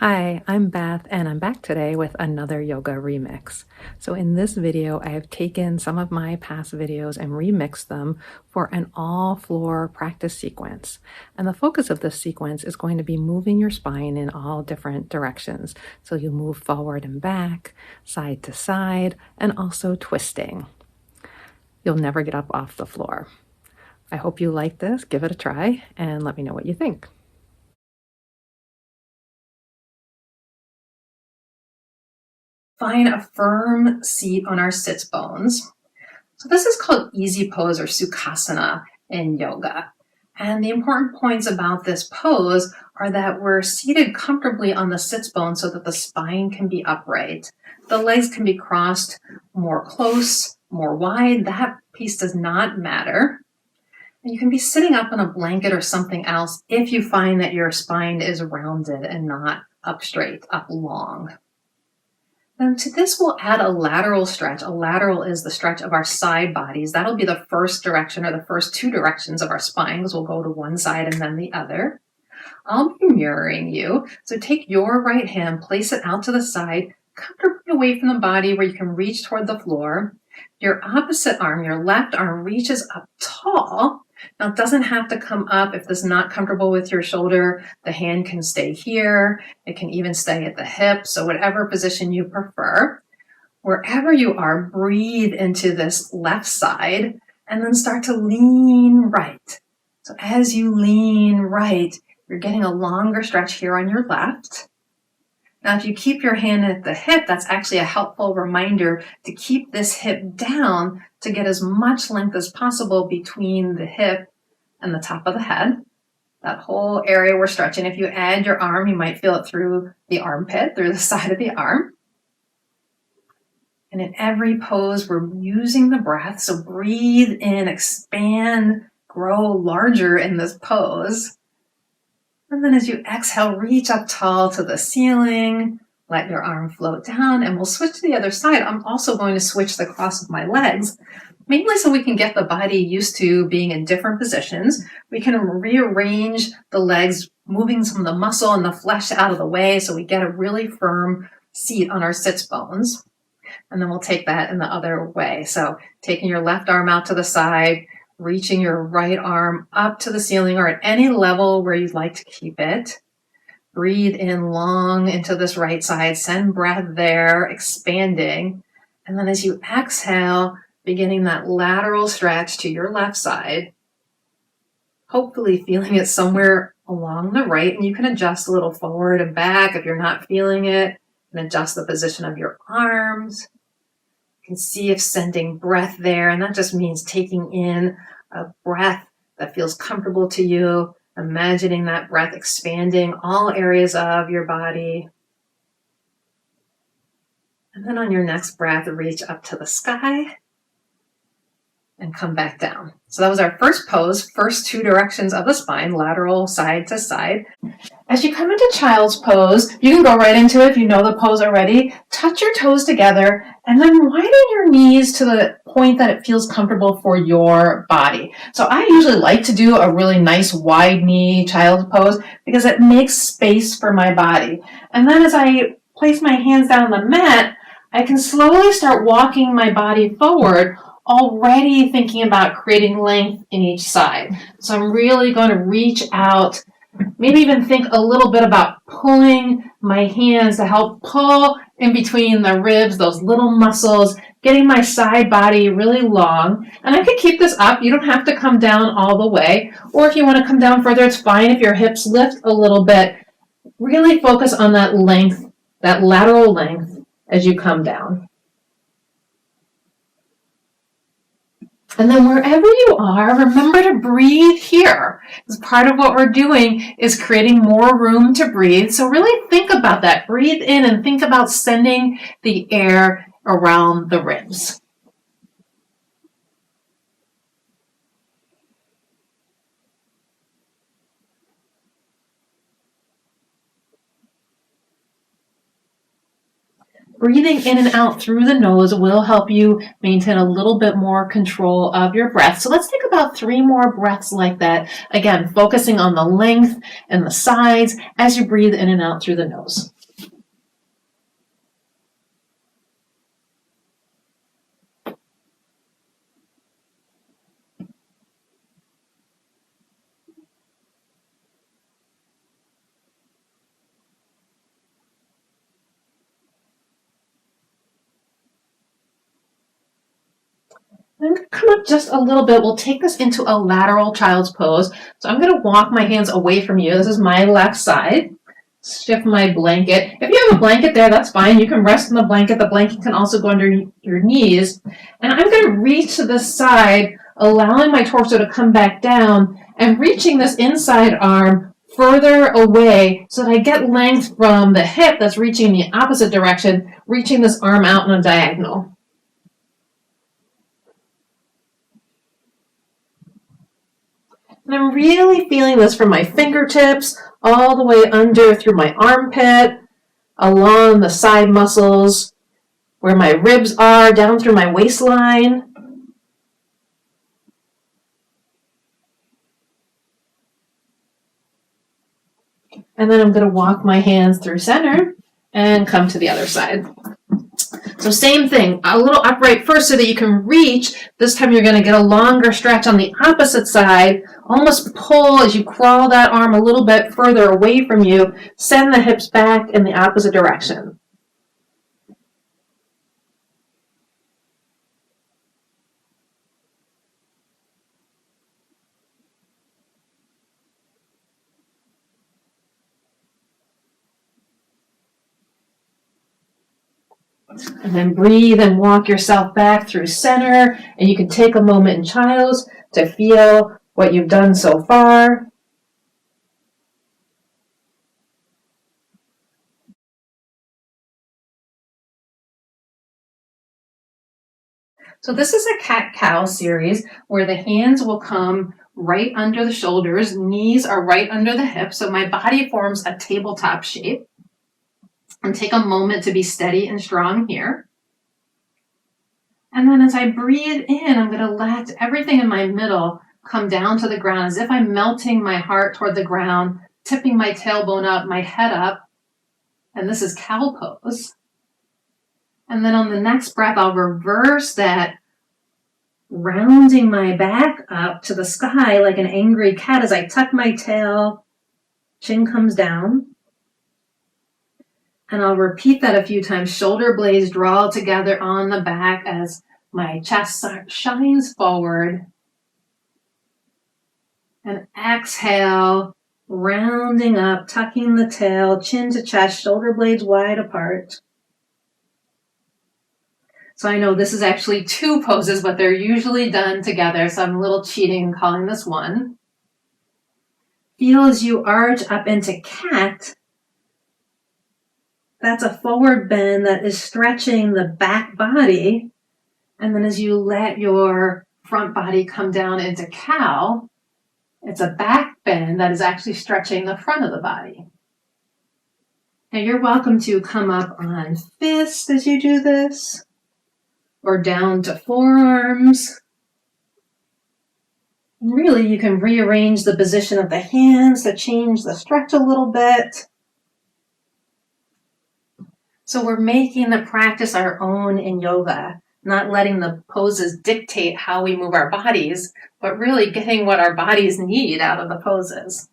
Hi, I'm Beth and I'm back today with another yoga remix. So in this video, I have taken some of my past videos and remixed them for an all floor practice sequence. And the focus of this sequence is going to be moving your spine in all different directions. So you move forward and back, side to side, and also twisting. You'll never get up off the floor. I hope you like this. Give it a try and let me know what you think. Find a firm seat on our sits bones. So this is called easy pose or sukhasana in yoga. And the important points about this pose are that we're seated comfortably on the sits bone so that the spine can be upright. The legs can be crossed more close, more wide. That piece does not matter. And you can be sitting up on a blanket or something else if you find that your spine is rounded and not up straight, up long. Then to this, we'll add a lateral stretch. A lateral is the stretch of our side bodies. That'll be the first direction or the first two directions of our spines. We'll go to one side and then the other. I'll be mirroring you. So take your right hand, place it out to the side, comfortably away from the body where you can reach toward the floor. Your opposite arm, your left arm, reaches up tall. Now, it doesn't have to come up if this is not comfortable with your shoulder. The hand can stay here. It can even stay at the hip. So whatever position you prefer. Wherever you are, breathe into this left side and then start to lean right. So as you lean right, you're getting a longer stretch here on your left. Now, if you keep your hand at the hip, that's actually a helpful reminder to keep this hip down to get as much length as possible between the hip and the top of the head. That whole area we're stretching. If you add your arm, you might feel it through the armpit, through the side of the arm. And in every pose, we're using the breath. So breathe in, expand, grow larger in this pose. And then as you exhale, reach up tall to the ceiling, let your arm float down, and we'll switch to the other side. I'm also going to switch the cross of my legs, mainly so we can get the body used to being in different positions. We can rearrange the legs, moving some of the muscle and the flesh out of the way so we get a really firm seat on our sits bones. And then we'll take that in the other way. So taking your left arm out to the side, reaching your right arm up to the ceiling or at any level where you'd like to keep it. Breathe in long into this right side. Send breath there, expanding. And then as you exhale, beginning that lateral stretch to your left side, hopefully feeling it somewhere along the right. And you can adjust a little forward and back if you're not feeling it, and adjust the position of your arms. You can see if sending breath there, and that just means taking in a breath that feels comfortable to you, imagining that breath expanding all areas of your body. And then on your next breath, reach up to the sky and come back down. So that was our first pose, first two directions of the spine, lateral, side to side. As you come into child's pose, you can go right into it if you know the pose already. Touch your toes together and then widen your knees to the point that it feels comfortable for your body. So I usually like to do a really nice wide knee child's pose because it makes space for my body. And then as I place my hands down on the mat, I can slowly start walking my body forward, already thinking about creating length in each side. So I'm really going to reach out, maybe even think a little bit about pulling my hands to help pull in between the ribs, those little muscles, getting my side body really long. And I could keep this up. You don't have to come down all the way. Or if you want to come down further, it's fine if your hips lift a little bit. Really focus on that length, that lateral length as you come down. And then wherever you are, remember to breathe here. Because part of what we're doing is creating more room to breathe. So really think about that. Breathe in and think about sending the air around the ribs. breathing in and out through the nose will help you maintain a little bit more control of your breath. So let's take about 3 more breaths like that. Again, focusing on the length and the sides as you breathe in and out through the nose. I'm going to come up just a little bit. We'll take this into a lateral child's pose. So I'm going to walk my hands away from you. This is my left side. Shift my blanket. If you have a blanket there, that's fine. You can rest on the blanket. The blanket can also go under your knees. And I'm going to reach to the side, allowing my torso to come back down and reaching this inside arm further away so that I get length from the hip that's reaching in the opposite direction, reaching this arm out in a diagonal. And I'm really feeling this from my fingertips all the way under through my armpit, along the side muscles, where my ribs are, down through my waistline. And then I'm going to walk my hands through center and come to the other side. So same thing, a little upright first so that you can reach. This time you're going to get a longer stretch on the opposite side. Almost pull as you crawl that arm a little bit further away from you. Send the hips back in the opposite direction. And then breathe and walk yourself back through center. And you can take a moment in Child's to feel what you've done so far. So this is a cat-cow series where the hands will come right under the shoulders, knees are right under the hips, so my body forms a tabletop shape. And take a moment to be steady and strong here. And then as I breathe in, I'm going to let everything in my middle come down to the ground as if I'm melting my heart toward the ground, tipping my tailbone up, my head up. And this is cow pose. And then on the next breath, I'll reverse that, rounding my back up to the sky like an angry cat as I tuck my tail, chin comes down. And I'll repeat that a few times. Shoulder blades draw together on the back as my chest shines forward. And exhale, rounding up, tucking the tail, chin to chest, shoulder blades wide apart. So I know this is actually 2 poses, but they're usually done together. So I'm a little cheating and calling this one. Feel as you arch up into cat. That's a forward bend that is stretching the back body. And then as you let your front body come down into cow, it's a back bend that is actually stretching the front of the body. Now you're welcome to come up on fists as you do this, or down to forearms. Really, you can rearrange the position of the hands to change the stretch a little bit. So we're making the practice our own in yoga, not letting the poses dictate how we move our bodies, but really getting what our bodies need out of the poses.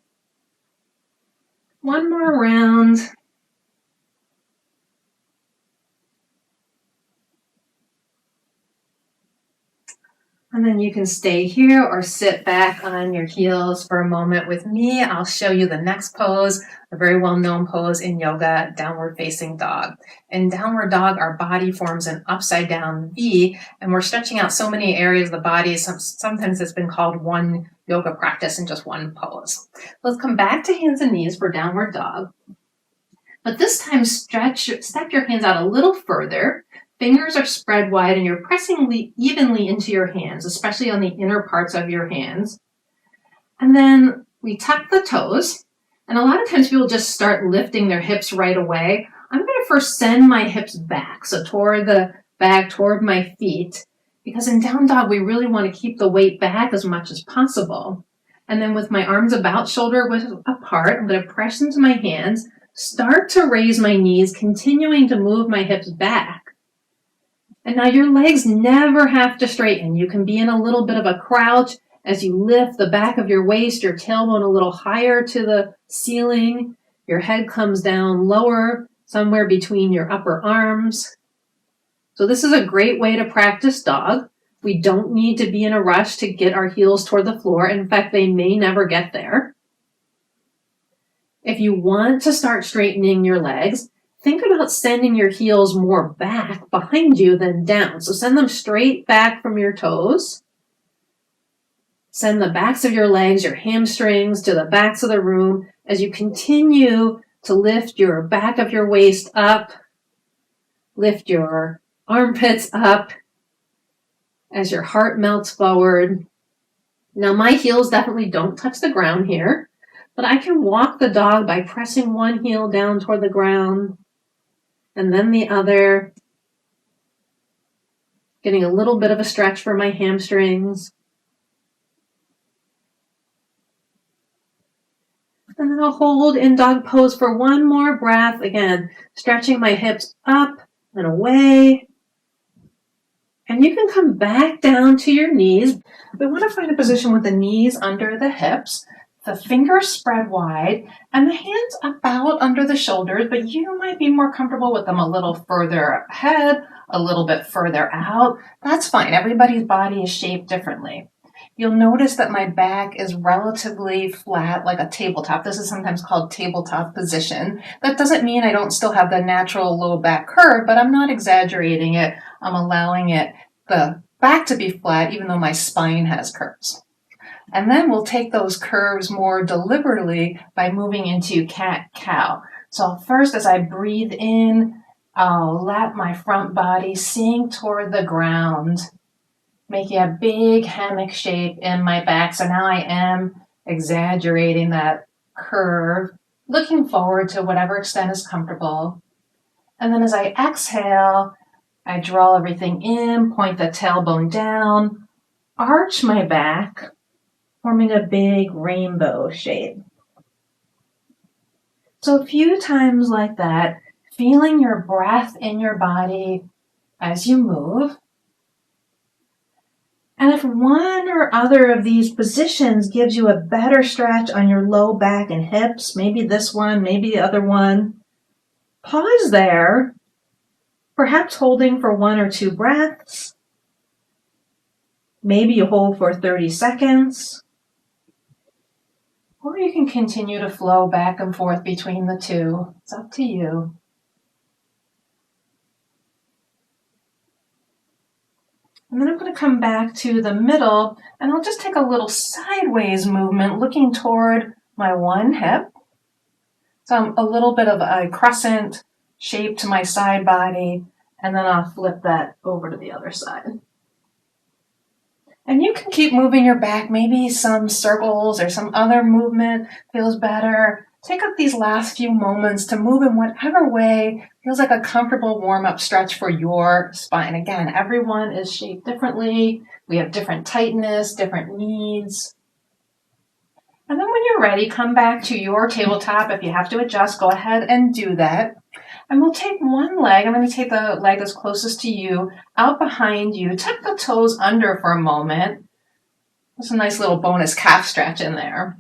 One more round. And then you can stay here or sit back on your heels for a moment with me. I'll show you the next pose, a very well-known pose in yoga, downward facing dog. In downward dog, our body forms an upside down V, and we're stretching out so many areas of the body. Sometimes it's been called one yoga practice in just one pose. Let's come back to hands and knees for downward dog. But this time, step your hands out a little further. Fingers are spread wide and you're pressing evenly into your hands, especially on the inner parts of your hands. And then we tuck the toes. And a lot of times people just start lifting their hips right away. I'm going to first send my hips back, so toward the back, toward my feet, because in down dog, we really want to keep the weight back as much as possible. And then with my arms about shoulder width apart, I'm going to press into my hands, start to raise my knees, continuing to move my hips back. And now your legs never have to straighten. You can be in a little bit of a crouch as you lift the back of your waist, your tailbone a little higher to the ceiling. Your head comes down lower, somewhere between your upper arms. So this is a great way to practice dog. We don't need to be in a rush to get our heels toward the floor. In fact, they may never get there. If you want to start straightening your legs, think about sending your heels more back behind you than down. So send them straight back from your toes. Send the backs of your legs, your hamstrings, to the backs of the room as you continue to lift your back of your waist up, lift your armpits up as your heart melts forward. Now my heels definitely don't touch the ground here, but I can walk the dog by pressing one heel down toward the ground and then the other, getting a little bit of a stretch for my hamstrings. And then I'll hold in dog pose for one more breath. Again, stretching my hips up and away. And you can come back down to your knees. We want to find a position with the knees under the hips, the fingers spread wide, and the hands about under the shoulders, but you might be more comfortable with them a little further ahead, a little bit further out. That's fine. Everybody's body is shaped differently. You'll notice that my back is relatively flat, like a tabletop. This is sometimes called tabletop position. That doesn't mean I don't still have the natural low back curve, but I'm not exaggerating it. I'm allowing the back to be flat, even though my spine has curves. And then we'll take those curves more deliberately by moving into cat-cow. So first, as I breathe in, I'll let my front body sink toward the ground, making a big hammock shape in my back. So now I am exaggerating that curve, looking forward to whatever extent is comfortable. And then as I exhale, I draw everything in, point the tailbone down, arch my back, forming a big rainbow shape. So a few times like that, feeling your breath in your body as you move. And if one or other of these positions gives you a better stretch on your low back and hips, maybe this one, maybe the other one, pause there, perhaps holding for 1 or 2 breaths. Maybe you hold for 30 seconds. Or you can continue to flow back and forth between the two. It's up to you. And then I'm going to come back to the middle, and I'll just take a little sideways movement looking toward my one hip. So I'm a little bit of a crescent shape to my side body, and then I'll flip that over to the other side. And you can keep moving your back, maybe some circles or some other movement feels better. Take up these last few moments to move in whatever way feels like a comfortable warm-up stretch for your spine. Again, everyone is shaped differently. We have different tightness, different needs. And then when you're ready, come back to your tabletop. If you have to adjust, go ahead and do that. And we'll take one leg. I'm going to take the leg that's closest to you, out behind you. Tuck the toes under for a moment. There's a nice little bonus calf stretch in there.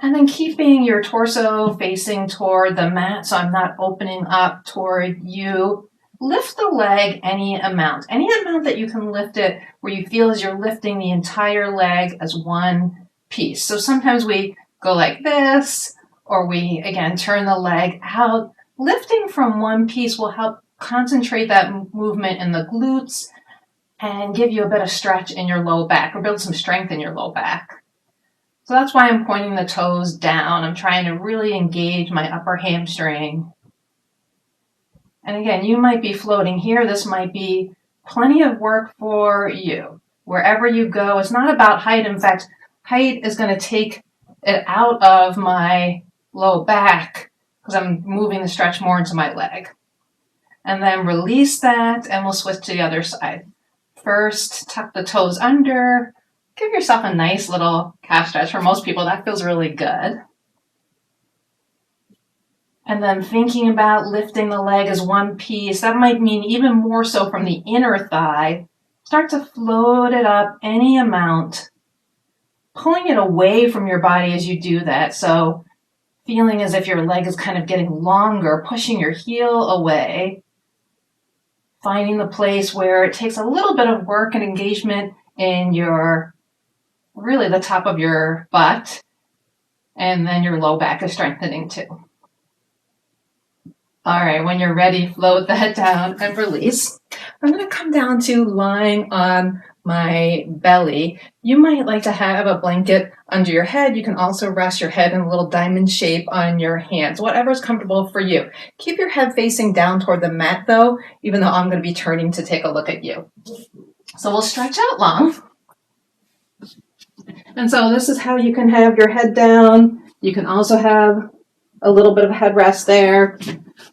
And then keeping your torso facing toward the mat, so I'm not opening up toward you. Lift the leg any amount that you can lift it where you feel as you're lifting the entire leg as one piece. So sometimes we go like this, or we, again, turn the leg out. Lifting from one piece will help concentrate that movement in the glutes and give you a bit of stretch in your low back, or build some strength in your low back. So that's why I'm pointing the toes down. I'm trying to really engage my upper hamstring. And again, you might be floating here. This might be plenty of work for you. Wherever you go, it's not about height. In fact, height is going to take it out of my low back because I'm moving the stretch more into my leg. And then release that, and we'll switch to the other side. First, tuck the toes under. Give yourself a nice little calf stretch. For most people, that feels really good. And then thinking about lifting the leg as one piece, that might mean even more so from the inner thigh. Start to float it up any amount, pulling it away from your body as you do that. So feeling as if your leg is kind of getting longer, pushing your heel away, finding the place where it takes a little bit of work and engagement in really the top of your butt, and then your low back is strengthening too. All right, when you're ready, float that down and release. I'm going to come down to lying on my belly. You might like to have a blanket under your head. You can also rest your head in a little diamond shape on your hands, whatever's comfortable for you. Keep your head facing down toward the mat though, even though I'm going to be turning to take a look at you. So we'll stretch out long. And so this is how you can have your head down. You can also have a little bit of a headrest there.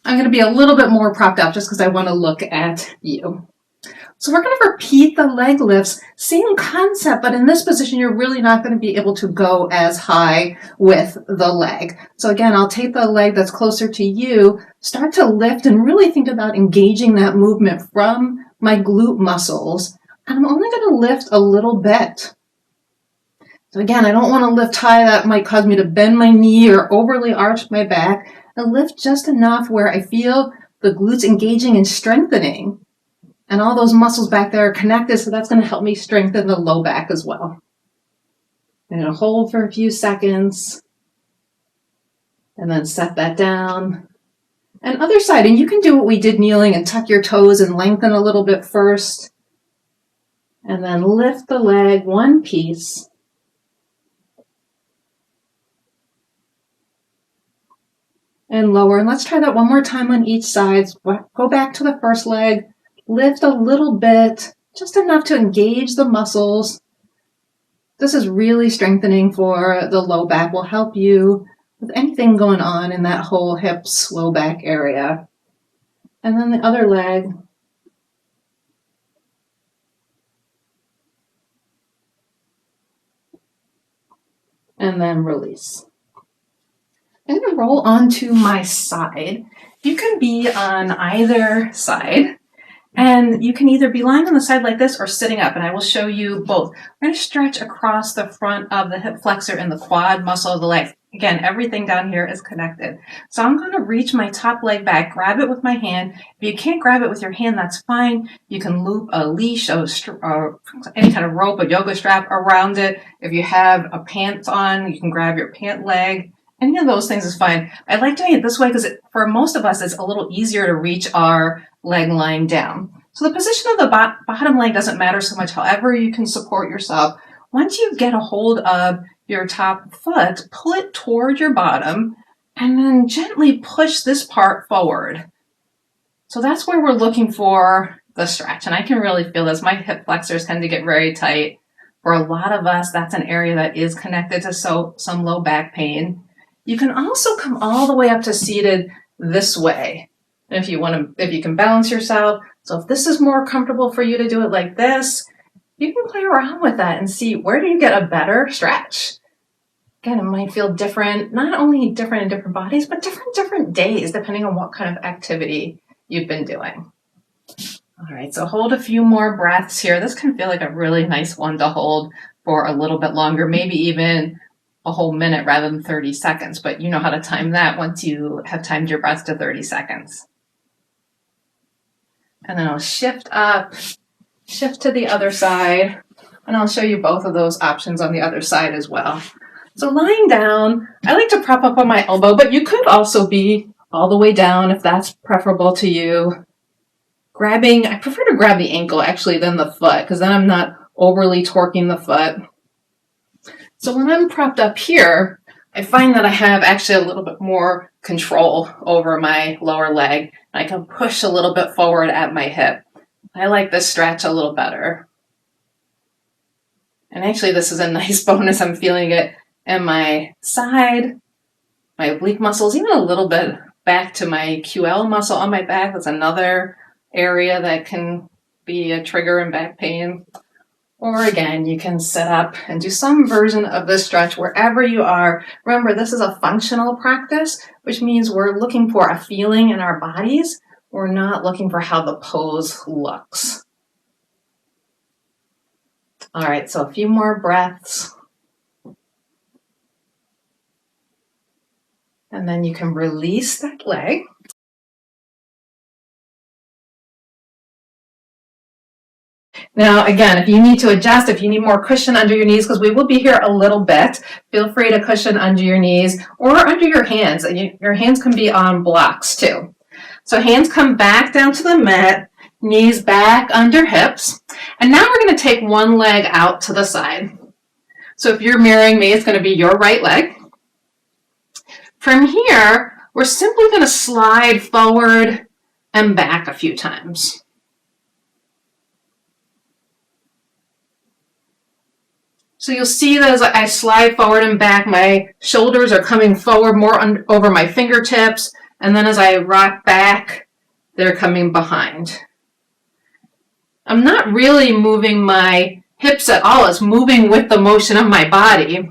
I'm going to be a little bit more propped up just because I want to look at you. So we're going to repeat the leg lifts, same concept, but in this position, you're really not going to be able to go as high with the leg. So again, I'll take the leg that's closer to you, start to lift and really think about engaging that movement from my glute muscles. And I'm only going to lift a little bit. So again, I don't want to lift high. That might cause me to bend my knee or overly arch my back. I lift just enough where I feel the glutes engaging and strengthening. And all those muscles back there are connected, so that's going to help me strengthen the low back as well. I'm going to hold for a few seconds. And then set that down. And other side, and you can do what we did kneeling and tuck your toes and lengthen a little bit first. And then lift the leg one piece. And lower. And let's try that one more time on each side. Go back to the first leg. Lift a little bit, just enough to engage the muscles. This is really strengthening for the low back. Will help you with anything going on in that whole hips, low back area. And then the other leg. And then release. I'm going to roll onto my side. You can be on either side, and you can either be lying on the side like this or sitting up, and I will show you both. I'm going to stretch across the front of the hip flexor and the quad muscle of the leg. Again, everything down here is connected. So I'm going to reach my top leg back, grab it with my hand. If you can't grab it with your hand, that's fine. You can loop a leash or any kind of rope, a yoga strap around it. If you have a pant on, you can grab your pant leg. Any of those things is fine. I like doing it this way because for most of us, it's a little easier to reach our leg lying down. So the position of the bottom leg doesn't matter so much. However, you can support yourself. Once you get a hold of your top foot, pull it toward your bottom and then gently push this part forward. So that's where we're looking for the stretch. And I can really feel this. My hip flexors tend to get very tight. For a lot of us, that's an area that is connected to some low back pain. You can also come all the way up to seated this way. And if you can balance yourself. So if this is more comfortable for you to do it like this, you can play around with that and see where do you get a better stretch. Again, it might feel different, not only different in different bodies, but different days, depending on what kind of activity you've been doing. All right, so hold a few more breaths here. This can feel like a really nice one to hold for a little bit longer, maybe even a whole minute rather than 30 seconds, but you know how to time that once you have timed your breath to 30 seconds. And then I'll shift up, shift to the other side, and I'll show you both of those options on the other side as well. So lying down, I like to prop up on my elbow, but you could also be all the way down if that's preferable to you. I prefer to grab the ankle actually than the foot, because then I'm not overly torquing the foot. So when I'm propped up here, I find that I have actually a little bit more control over my lower leg. I can push a little bit forward at my hip. I like this stretch a little better. And actually this is a nice bonus. I'm feeling it in my side, my oblique muscles, even a little bit back to my QL muscle on my back. That's another area that can be a trigger in back pain. Or again, you can sit up and do some version of this stretch wherever you are. Remember, this is a functional practice, which means we're looking for a feeling in our bodies. We're not looking for how the pose looks. All right, so a few more breaths. And then you can release that leg. Now, again, if you need to adjust, if you need more cushion under your knees, because we will be here a little bit, feel free to cushion under your knees or under your hands. Your hands can be on blocks too. So hands come back down to the mat, knees back under hips. And now we're going to take one leg out to the side. So if you're mirroring me, it's going to be your right leg. From here, we're simply going to slide forward and back a few times. So you'll see that as I slide forward and back, my shoulders are coming forward more over my fingertips. And then as I rock back, they're coming behind. I'm not really moving my hips at all. It's moving with the motion of my body.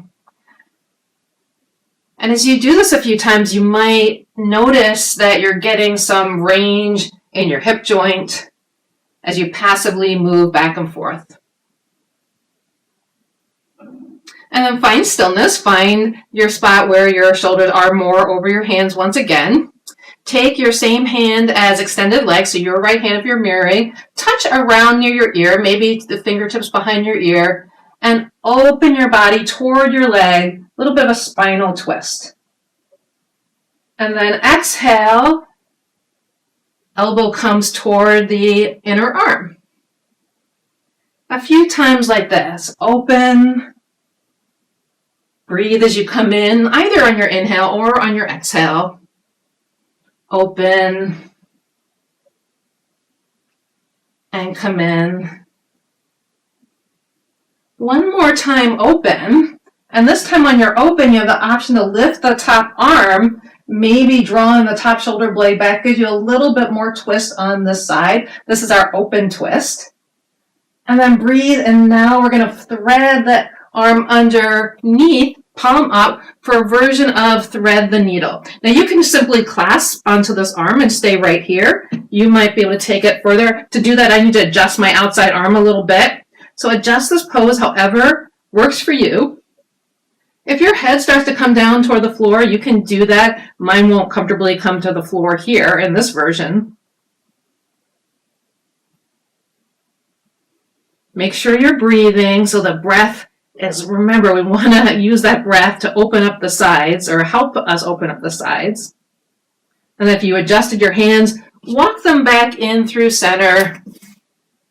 And as you do this a few times, you might notice that you're getting some range in your hip joint as you passively move back and forth. And then find stillness. Find your spot where your shoulders are more over your hands once again. Take your same hand as extended leg, so your right hand if you're mirroring, touch around near your ear, maybe the fingertips behind your ear, and open your body toward your leg, a little bit of a spinal twist. And then exhale, elbow comes toward the inner arm. A few times like this, open, breathe as you come in, either on your inhale or on your exhale. Open and come in. One more time, open. And this time when you're open, you have the option to lift the top arm, maybe drawing the top shoulder blade back, gives you a little bit more twist on this side. This is our open twist. And then breathe, and now we're going to thread the arm underneath, palm up, for a version of thread the needle. Now you can simply clasp onto this arm and stay right here. You might be able to take it further. To do that, I need to adjust my outside arm a little bit. So adjust this pose however works for you. If your head starts to come down toward the floor, you can do that. Mine won't comfortably come to the floor here in this version. Make sure you're breathing so the breath is, remember, we want to use that breath to open up the sides or help us open up the sides. And if you adjusted your hands, walk them back in through center.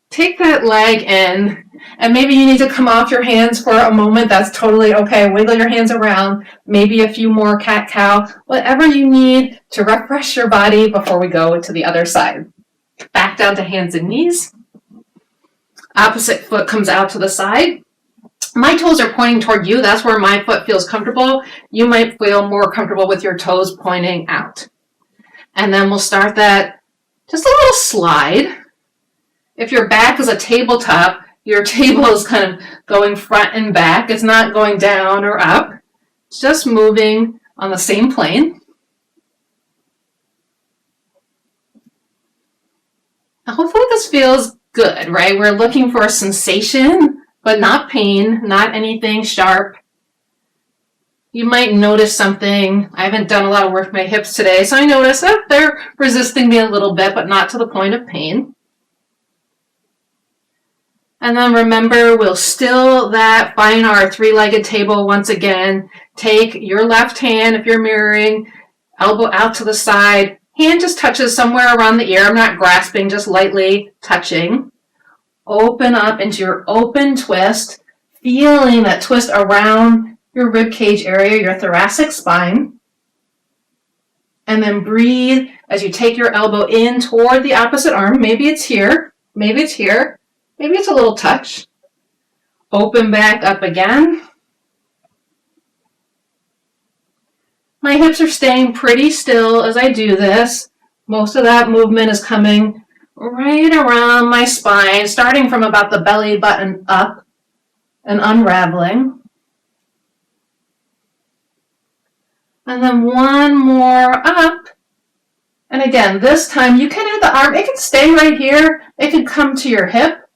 Take that leg in, and maybe you need to come off your hands for a moment. That's totally okay. Wiggle your hands around, maybe a few more cat-cow, whatever you need to refresh your body before we go to the other side. Back down to hands and knees. Opposite foot comes out to the side. My toes are pointing toward you. That's where my foot feels comfortable. You might feel more comfortable with your toes pointing out. And then we'll start that just a little slide. If your back is a tabletop, your table is kind of going front and back. It's not going down or up. It's just moving on the same plane. Now, hopefully this feels good, right? We're looking for a sensation, but not pain, not anything sharp. You might notice something. I haven't done a lot of work with my hips today, so I notice that they're resisting me a little bit, but not to the point of pain. And then remember, we'll still that, find our three-legged table once again. Take your left hand, if you're mirroring, elbow out to the side. Hand just touches somewhere around the ear. I'm not grasping, just lightly touching. Open up into your open twist, feeling that twist around your rib cage area, your thoracic spine. And then breathe as you take your elbow in toward the opposite arm. Maybe it's here, maybe it's here. Maybe it's a little touch. Open back up again. My hips are staying pretty still as I do this. Most of that movement is coming right around my spine, starting from about the belly button up and unraveling. And then one more up. And again, this time you can have the arm, it can stay right here. It can come to your hip.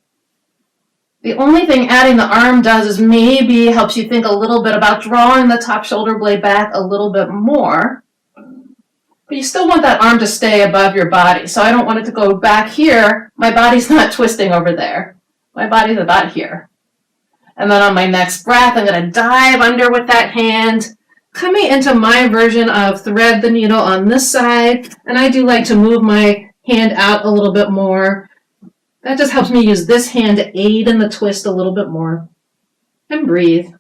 The only thing adding the arm does is maybe helps you think a little bit about drawing the top shoulder blade back a little bit more. But you still want that arm to stay above your body. So I don't want it to go back here. My body's not twisting over there. My body's about here. And then on my next breath, I'm going to dive under with that hand, coming into my version of thread the needle on this side. And I do like to move my hand out a little bit more. That just helps me use this hand to aid in the twist a little bit more. And breathe.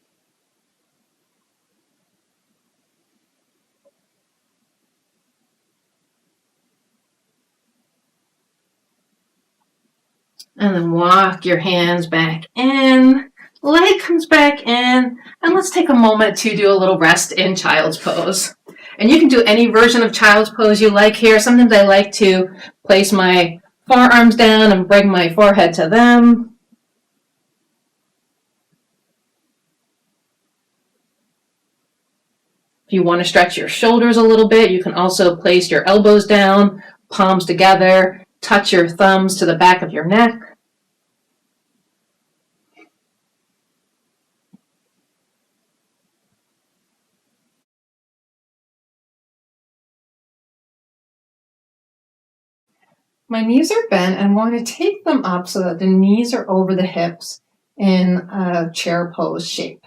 And then walk your hands back in. Leg comes back in. And let's take a moment to do a little rest in child's pose. And you can do any version of child's pose you like here. Sometimes I like to place my forearms down and bring my forehead to them. If you want to stretch your shoulders a little bit, you can also place your elbows down, palms together, touch your thumbs to the back of your neck. My knees are bent and I want to take them up so that the knees are over the hips in a chair pose shape.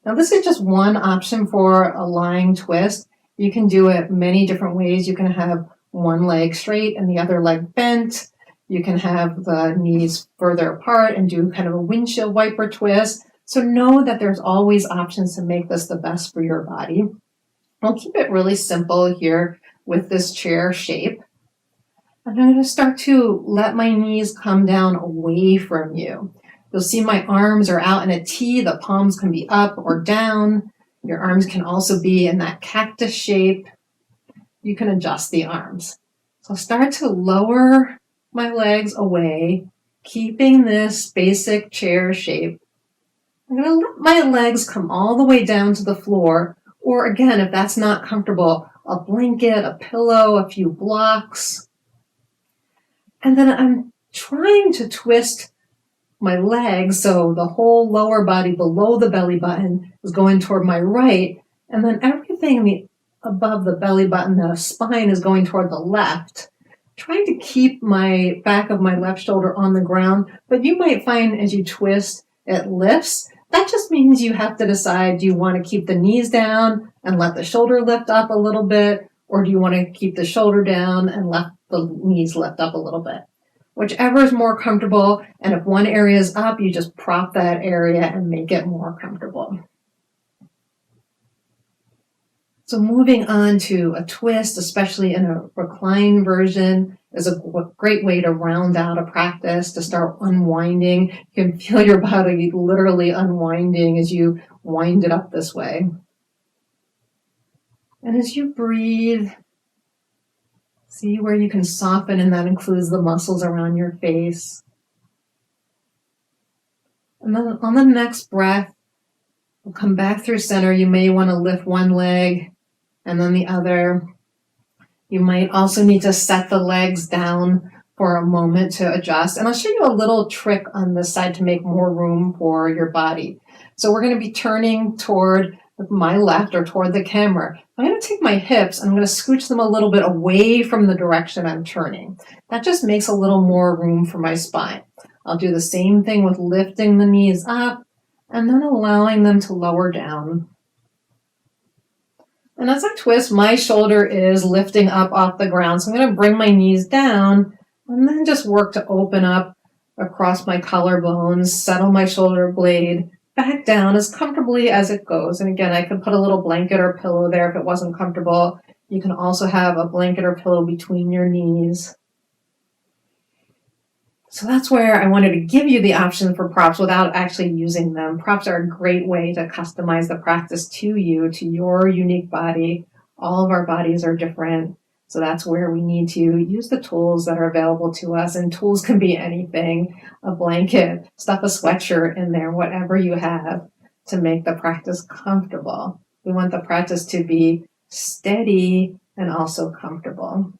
Now this is just one option for a lying twist. You can do it many different ways. You can have one leg straight and the other leg bent. You can have the knees further apart and do kind of a windshield wiper twist. So know that there's always options to make this the best for your body. I'll keep it really simple here with this chair shape. I'm going to start to let my knees come down away from you. You'll see my arms are out in a T. The palms can be up or down. Your arms can also be in that cactus shape. You can adjust the arms. So start to lower my legs away, keeping this basic chair shape. I'm going to let my legs come all the way down to the floor. Or again, if that's not comfortable, a blanket, a pillow, a few blocks. And then I'm trying to twist my legs so the whole lower body below the belly button is going toward my right. And then everything above the belly button, the spine is going toward the left. Trying to keep my back of my left shoulder on the ground. But you might find as you twist, it lifts. That just means you have to decide, do you want to keep the knees down and let the shoulder lift up a little bit? Or do you want to keep the shoulder down and let the knees lift up a little bit? Whichever is more comfortable. And if one area is up, you just prop that area and make it more comfortable. So moving on to a twist, especially in a recline version, is a great way to round out a practice, to start unwinding. You can feel your body literally unwinding as you wind it up this way. And as you breathe, see where you can soften, and that includes the muscles around your face. And then on the next breath, we'll come back through center. You may want to lift one leg and then the other. You might also need to set the legs down for a moment to adjust. And I'll show you a little trick on this side to make more room for your body. So we're going to be turning toward my left or toward the camera. I'm going to take my hips and I'm going to scooch them a little bit away from the direction I'm turning. That just makes a little more room for my spine. I'll do the same thing with lifting the knees up and then allowing them to lower down. And as I twist, my shoulder is lifting up off the ground. So I'm going to bring my knees down and then just work to open up across my collarbones, settle my shoulder blade back down as comfortably as it goes. And again, I could put a little blanket or pillow there if it wasn't comfortable. You can also have a blanket or pillow between your knees. So that's where I wanted to give you the option for props without actually using them. Props are a great way to customize the practice to you, to your unique body. All of our bodies are different. So that's where we need to use the tools that are available to us. And tools can be anything, a blanket, stuff a sweatshirt in there, whatever you have to make the practice comfortable. We want the practice to be steady and also comfortable.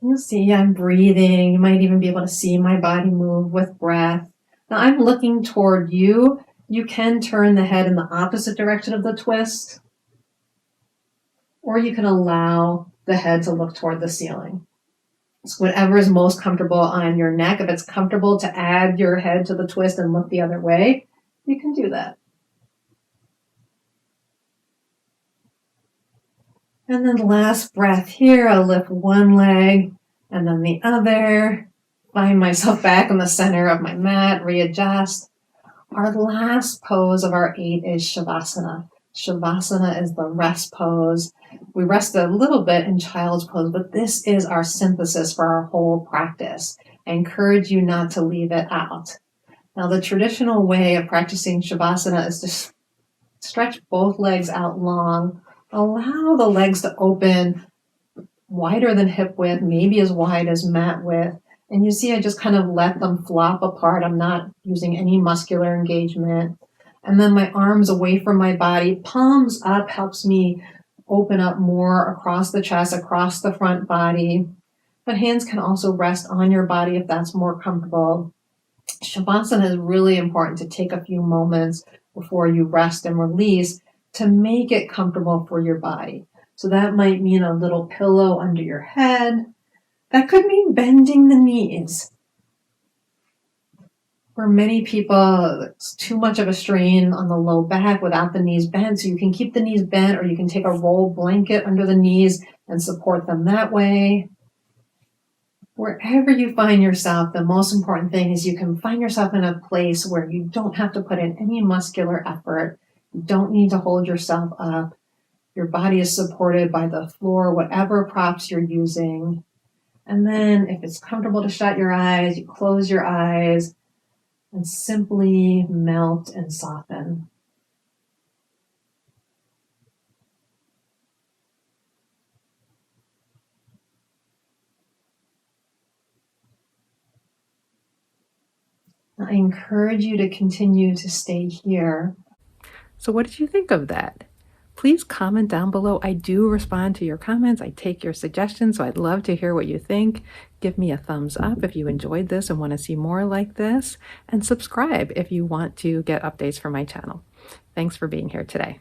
You'll see I'm breathing. You might even be able to see my body move with breath. Now I'm looking toward you. You can turn the head in the opposite direction of the twist, or you can allow the head to look toward the ceiling. So whatever is most comfortable on your neck. If it's comfortable to add your head to the twist and look the other way, you can do that. And then last breath here, I'll lift one leg and then the other. Find myself back in the center of my mat, readjust. Our last pose of our 8 is Shavasana. Shavasana is the rest pose. We rest a little bit in child's pose, but this is our synthesis for our whole practice. I encourage you not to leave it out. Now, the traditional way of practicing Shavasana is to stretch both legs out long. Allow the legs to open wider than hip width, maybe as wide as mat width. And you see, I just kind of let them flop apart. I'm not using any muscular engagement. And then my arms away from my body, palms up helps me open up more across the chest, across the front body. But hands can also rest on your body if that's more comfortable. Shavasana is really important to take a few moments before you rest and release to make it comfortable for your body. So that might mean a little pillow under your head. That could mean bending the knees. For many people, it's too much of a strain on the low back without the knees bent. So you can keep the knees bent, or you can take a roll blanket under the knees and support them that way. Wherever you find yourself, the most important thing is you can find yourself in a place where you don't have to put in any muscular effort. You don't need to hold yourself up. Your body is supported by the floor, whatever props you're using. And then if it's comfortable to shut your eyes, you close your eyes and simply melt and soften. I encourage you to continue to stay here. So what did you think of that? Please comment down below. I do respond to your comments. I take your suggestions, so I'd love to hear what you think. Give me a thumbs up if you enjoyed this and want to see more like this, and subscribe if you want to get updates from my channel. Thanks for being here today.